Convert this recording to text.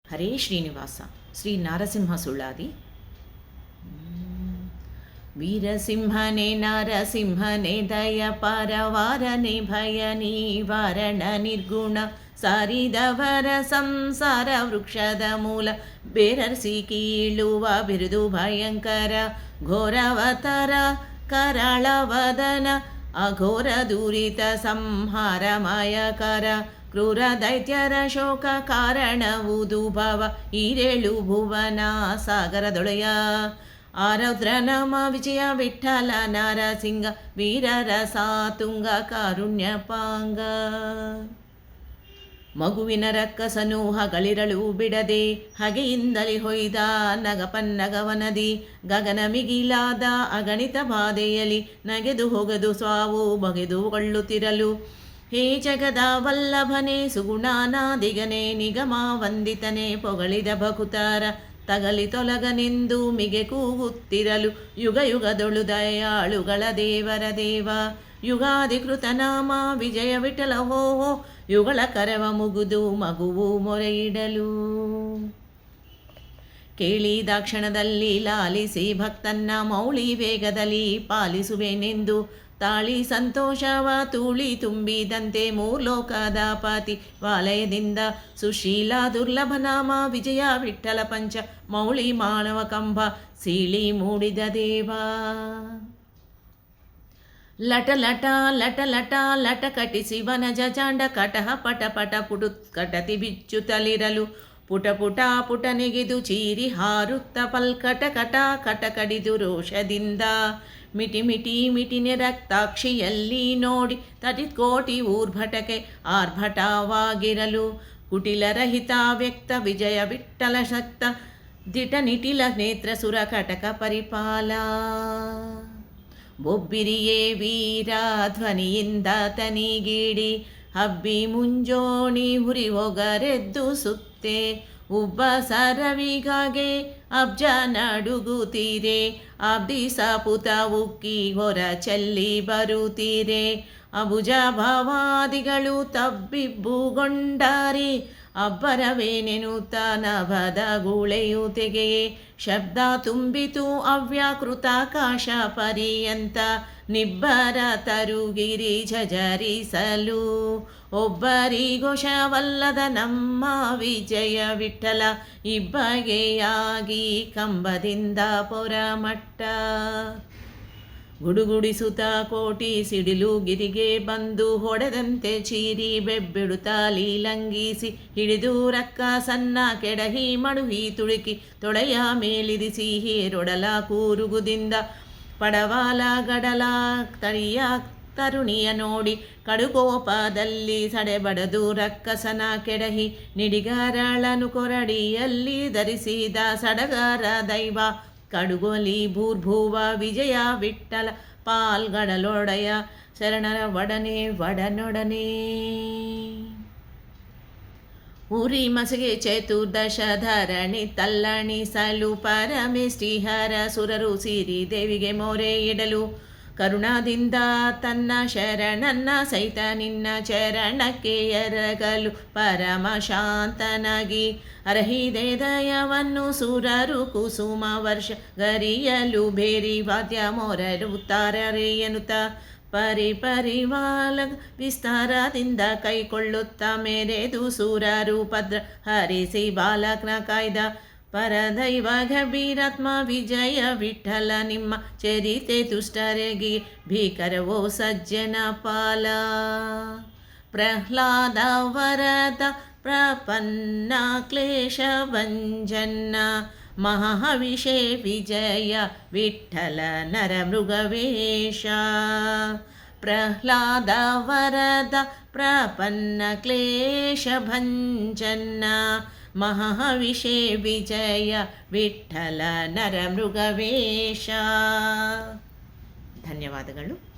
ಹರೇ ಶ್ರೀನಿವಾಸ. ಶ್ರೀ ನಾರಸಿಂಹ ಸುಳ್ಳಾದಿ. ವೀರಸಿಂಹನೇ ನಾರಸಿಂಹನೇ ದಯ ಪಾರವಾರನೆ ಭಯ ನಿವಾರಣ ನಿರ್ಗುಣ ಸಾರಿದವರ ಸಂಸಾರ ವೃಕ್ಷದ ಮೂಲ ಬೇರರ್ಸಿ ಕೀಳುವ ಬಿರುದು ಭಯಂಕರ ಘೋರವತರ ಕರಾಳವದನ ಅಘೋರ ದೂರಿತ ಸಂಹಾರ ಮಾಯಕರ ಕ್ರೂರ ದೈತ್ಯರ ಶೋಕ ಕಾರಣವುದು ಭವ ಈರೇಳು ಭುವನ ಸಾಗರದೊಳೆಯ ಆರೌದ್ರ ನಮ ವಿಜಯ ವಿಠಲ ನಾರಸಿಂಗ ವೀರರ ಸಾತುಂಗ ಕಾರುಣ್ಯಪಾಂಗ. ಮಗುವಿನ ರಕ್ಕಸನು ಹಗಳಿರಳು ಬಿಡದೆ ಹಗೆಯಿಂದಲೇ ಹೊಯ್ದ ನಗಪನ್ನಗವನದಿ ಗಗನ ಮಿಗಿಲಾದ ಅಗಣಿತ ಬಾಧೆಯಲ್ಲಿ ನಗೆದು ಹೊಗದು ಸ್ವಾವು ಬಗೆದುಕೊಳ್ಳುತ್ತಿರಲು ಹೇ ಜಗದ ವಲ್ಲಭನೆ ಸುಗುಣಾನಾದಿಗನೆ ನಿಗಮ ವಂದಿತನೆ ಪೊಗಳಿದ ಭಕುತರ ತಗಲಿ ತೊಲಗನೆಂದು ಮಿಗೆ ಕೂಗುತ್ತಿರಲು ಯುಗ ಯುಗದೊಳು ದಯಾಳುಗಳ ದೇವರ ದೇವ ಯುಗಾಧಿಕೃತ ನಾಮ ವಿಜಯ ವಿಠಲ ಹೋ ಯುಗಳ ಕರವ ಮುಗುದು ಮಗುವು ಮೊರೆಯಿಡಲು ಕೇಳಿದಾಕ್ಷಣದಲ್ಲಿ ಲಾಲಿಸಿ ಭಕ್ತನ್ನ ಮೌಳಿ ವೇಗದಲ್ಲಿ ಪಾಲಿಸುವೆನೆಂದು ತಾಳಿ ಸಂತೋಷವ ತೂಳಿ ತುಂಬಿದಂತೆ ಮೂರ್ಲೋಕದ ಪಾತಿ ವಾಲಯದಿಂದ ಸುಶೀಲ ದುರ್ಲಭ ನಾಮ ವಿಜಯ ವಿಠಲ ಪಂಚ ಮೌಳಿ ಮಾನವ ಕಂಬ ಸೀಳಿ ಮೂಡಿದ ದೇವ. ಲಟ ಲಟ ಲಟ ಲಟ ಲಟ ಕಟಿಸಿ ವನಜ ಜಾಂಡ ಕಟಹ ಪಟ ಪಟ ಪುಟು ಕಟತಿ ಬಿಚ್ಚುತ್ತಲಿರಲು ಪುಟ ಪುಟ ಪುಟ ನೆಗೆದು ಚೀರಿ ಹಾರುತ್ತ ಪಲ್ಕಟ ಕಟ ಕಟ ಕಡಿದು ರೋಷದಿಂದ ಮಿಟಿ ಮಿಟಿ ಮಿಟಿನೆ ರಕ್ತಾಕ್ಷಿಯಲ್ಲಿ ನೋಡಿ ತಟಿಕೋಟಿ ಊರ್ಭಟಕೆ ಆರ್ಭಟವಾಗಿರಲು ಕುಟಿಲರಹಿತ ವ್ಯಕ್ತ ವಿಜಯ ವಿಠಲ ಶಕ್ತ ದಿಟ ನಿಟಿಲ ನೇತ್ರ ಸುರ ಕಟಕ ಪರಿಪಾಲ. ಬೊಬ್ಬಿರಿಯೇ ವೀರ ಧ್ವನಿಯಿಂದ ತನಿಗಿಡಿ ಹಬ್ಬಿ ಮುಂಜೋಣಿ ಹುರಿ ಹೊಗರೆದ್ದು ಸುತ್ತೆ ಉಬ್ಬ ಸರವಿಗಾಗೆ ಅಬ್ಜ ನಡುಗುತ್ತೀರೆ ಅಬ್ದಿ ಸಪುತ ಉಕ್ಕಿ ಹೊರ ಚೆಲ್ಲಿ ಬರುತ್ತೀರೆ ಅಬುಜ ಭಾವಾದಿಗಳು ತಬ್ಬಿಬ್ಬುಗೊಂಡಾರೆ ಅಬ್ಬರವೇನೆನುತ್ತ ನಭದ ಗುಳೆಯು ತೆಗೆಯೇ ಶಬ್ದ ತುಂಬಿತು ಅವ್ಯಾಕೃತಾಕಾಶ ಪರ್ಯಂತ ನಿಬ್ಬರ ತರುಗಿರಿ ಝಜರಿಸಲು ಒಬ್ಬರಿಗೊಶವಲ್ಲದ ನಮ್ಮ ವಿಜಯ ವಿಠಲ ಇಬ್ಬಗೆಯಾಗಿ ಕಂಬದಿಂದ ಪೊರಮಟ್ಟ ಗುಡುಗುಡಿಸುತ್ತ ಕೋಟಿ ಸಿಡಿಲು ಗಿರಿಗೆ ಬಂದು ಹೊಡೆದಂತೆ ಚೀರಿ ಬೆಬ್ಬಿಡುತ್ತಾ ಲೀಲಂಗಿಸಿ ಹಿಡಿದು ರಕ್ಕ ಸನ್ನ ಕೆಡಹಿ ಮಡುಹಿ ತುಳುಕಿ ತೊಡೆಯ ಮೇಲಿರಿಸಿ ಹೇರೊಡಲ ಕೂರುಗುದಿಂದ ಪಡವಾಲ ಗಡಲ ತಳಿಯ ತರುಣಿಯ ನೋಡಿ ಕಡುಕೋಪದಲ್ಲಿ ಸಡೆಬಡದು ರಕ್ಕಸನ ಕೆಡಹಿ ನಿಡಿಗರಳನು ಕೊರಡಿಯಲ್ಲಿ ಧರಿಸಿದ ಸಡಗರ ದೈವ ಕಡುಗೊಲಿ ಭೂರ್ಭುವ ವಿಜಯ ವಿಠಲ ಪಾಲ್ಗಡಲೊಡೆಯ ಶರಣರ ಒಡನೆ ಒಡನೊಡನೆ ಉರಿ ಮಸಗೆ ಚತುರ್ದಶ ಧರಣಿ ತಲ್ಲಣಿಸಲು ಪರಮೆ ಶ್ರೀಹರ ಸುರರು ಸಿರಿ ದೇವಿಗೆ ಮೊರೆ ಇಡಲು ಕರುಣಾದಿಂದ ತನ್ನ ಶರಣನ್ನ ಸಹಿತ ನಿನ್ನ ಚರಣಕ್ಕೆ ಎರಗಲು ಪರಮ ಶಾಂತನಾಗಿ ಅರಹಿದೆ ದಯವನ್ನು ಸುರರು ಕುಸುಮ ವರ್ಷ ಗರಿಯಲು ಬೇರಿ ವಾದ್ಯ ಮೊರರುತ್ತಾರರೆ ಎನ್ನುತ್ತ ಪರಿವಾಲ ವಿಸ್ತಾರದಿಂದ ಕೈಕೊಳ್ಳುತ್ತ ಮೇರೆದು ಸೂರರು ಭದ್ರ ಹರಿಸಿ ಬಾಲಕನ ಕಾಯ್ದ ಪರದೈವ ಗಂಭೀರಾತ್ಮ ವಿಜಯ ವಿಠಲ ನಿಮ್ಮ ಚರಿತೆ ತುಷ್ಟರೆಗಿ ಭೀಕರವೋ ಸಜ್ಜನ ಪಾಲ. ಪ್ರಹ್ಲಾದ ವರದ ಪ್ರಪನ್ನ ಕ್ಲೇಶ ಭಂಜನ ಮಹಾವಿಷೇ ವಿಜಯ ವಿಠಲ ನರ ಮೃಗವೇಶ. ಪ್ರಹ್ಲಾದ ವರದ ಪ್ರಪನ್ನ ಕ್ಲೇಶ ಭಂಜನ ಮಹಾವಿಷೇ ವಿಜಯ ವಿಠಲ ನರ ಮೃಗವೇಶ. ಧನ್ಯವಾದಗಳು.